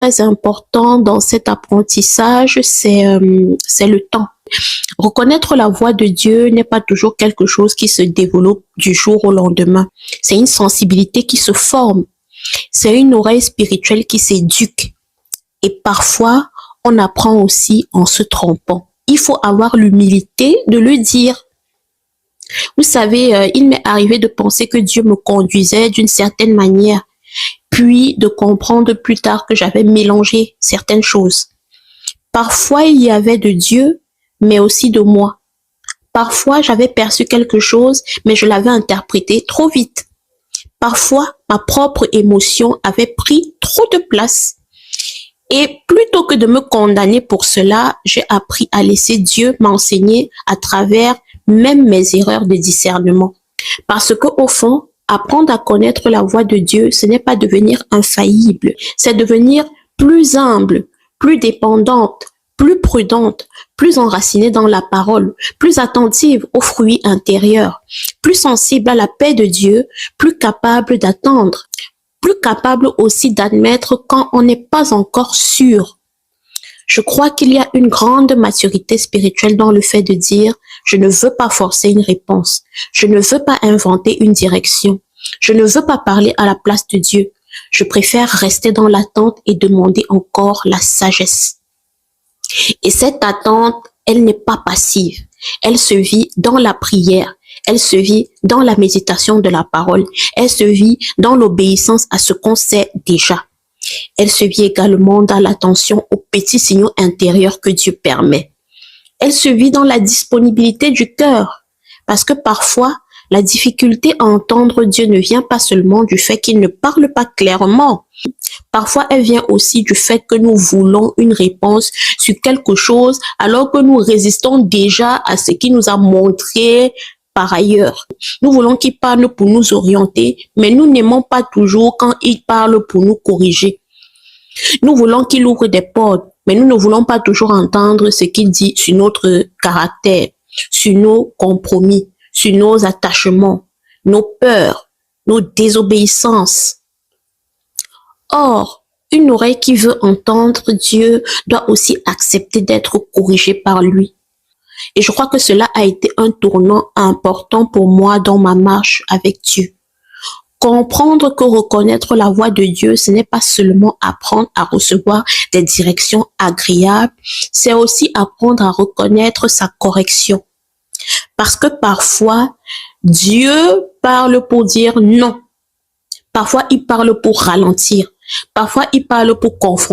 très important dans cet apprentissage, c'est le temps. Reconnaître la voix de Dieu n'est pas toujours quelque chose qui se développe du jour au lendemain. C'est une sensibilité qui se forme. C'est une oreille spirituelle qui s'éduque. Et parfois, on apprend aussi en se trompant. Il faut avoir l'humilité de le dire. Vous savez, il m'est arrivé de penser que Dieu me conduisait d'une certaine manière, puis de comprendre plus tard que j'avais mélangé certaines choses. Parfois, il y avait de Dieu, mais aussi de moi. Parfois, j'avais perçu quelque chose, mais je l'avais interprété trop vite. Parfois, ma propre émotion avait pris trop de place. Et plutôt que de me condamner pour cela, j'ai appris à laisser Dieu m'enseigner à travers même mes erreurs de discernement. Parce que au fond, apprendre à connaître la voix de Dieu, ce n'est pas devenir infaillible, c'est devenir plus humble, plus dépendante, plus prudente, plus enracinée dans la parole, plus attentive aux fruits intérieurs, plus sensible à la paix de Dieu, plus capable d'attendre, plus capable aussi d'admettre quand on n'est pas encore sûr. Je crois qu'il y a une grande maturité spirituelle dans le fait de dire « je ne veux pas forcer une réponse, je ne veux pas inventer une direction, je ne veux pas parler à la place de Dieu, je préfère rester dans l'attente et demander encore la sagesse. » Et cette attente, elle n'est pas passive, elle se vit dans la prière, elle se vit dans la méditation de la parole, elle se vit dans l'obéissance à ce qu'on sait déjà. Elle se vit également dans l'attention aux petits signaux intérieurs que Dieu permet. Elle se vit dans la disponibilité du cœur, parce que parfois, la difficulté à entendre Dieu ne vient pas seulement du fait qu'il ne parle pas clairement. Parfois, elle vient aussi du fait que nous voulons une réponse sur quelque chose alors que nous résistons déjà à ce qu'il nous a montré par ailleurs. Nous voulons qu'il parle pour nous orienter, mais nous n'aimons pas toujours quand il parle pour nous corriger. Nous voulons qu'il ouvre des portes, mais nous ne voulons pas toujours entendre ce qu'il dit sur notre caractère, sur nos compromis, sur nos attachements, nos peurs, nos désobéissances. Or, une oreille qui veut entendre Dieu doit aussi accepter d'être corrigée par lui. Et je crois que cela a été un tournant important pour moi dans ma marche avec Dieu. Comprendre que reconnaître la voix de Dieu, ce n'est pas seulement apprendre à recevoir des directions agréables, c'est aussi apprendre à reconnaître sa correction. Parce que parfois, Dieu parle pour dire non. Parfois, il parle pour ralentir. Parfois, il parle pour confronter.